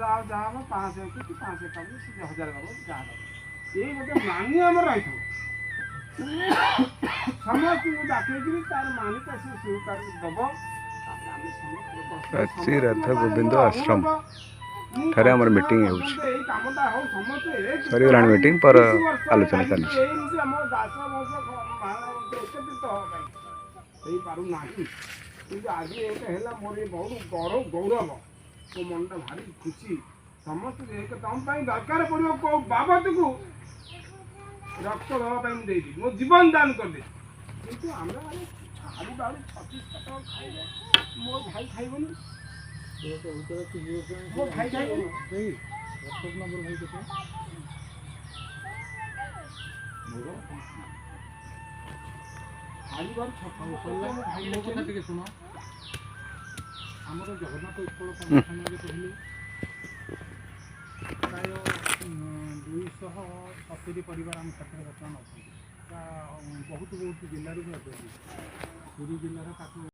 ଯାହା ଯାହା ହବ 500 କି 500 ଟଙ୍କା ସେ 1000 ଦବ ଯାହା ଦବ ଏଇ ଗୋଟେ ମାନି ଆମର ରହିଥିବ ସମସ୍ତଙ୍କୁ ଡାକିକିରି ତାର ମାନିଟା ସେ ସ୍ୱୀକାର ଦବ ତାପରେ ଆମେ ସମସ୍ତେ ଶ୍ରୀ ରାଧା ଗୋବିନ୍ଦ ଆଶ୍ରମ ଠାରେ ଆମର ମିଟିଂ ହେଉଛି ଏଇ କାମଟା ହଉ ସମସ୍ତେ ସରିଗଲାଣି ମିଟିଂ पर ଆଲୋଚନା ଚାଲିଛି ଏମିତି ଆମ ଦାସ ବଂଶ ଏକତ୍ରିତ ହେବା ପାଇଁ ହେଇପାରୁନାହିଁ କିନ୍ତୁ ଆଜି ଏଇଟା ହେଲା ମୋର ଏ ବହୁତ ଗୌରବ ମୋ ମନଟା ଭାରି ଖୁସି ସମସ୍ତେ ଏକ ତମ ପାଇଁ ଦରକାର ପଡ଼ିବ କେଉଁ ବାବଦକୁ ରକ୍ତ ଦେବା ପାଇଁ ମୁଁ ଦେଇଦେବି ମୋ ଜୀବନ ଦାନ କରିଦେବି କିନ୍ତୁ ଆମେ ଆଳୁ ବାଳୁ 25 ଟଙ୍କା ଖାଇଲେ ମୋ ଭାଇ ଖାଇବନି ମୋ ଭାଇ ଖାଇବନି ନମ୍ବର ଭାଇ କେତେ କଥା ଟିକେ ଶୁଣ ଆମର ଜଗନ୍ନାଥ ଉତ୍କଳ ସଂଗଠନରେ କହିଲେ ପ୍ରାୟ 270 ପରିବାର ଆମ ପାଖରେ ବର୍ତ୍ତମାନ ଅଛନ୍ତି ବହୁତ ଜିଲ୍ଲାରୁ ବି ଅଛନ୍ତି ପୁରୀ ଜିଲ୍ଲାର ତାକୁ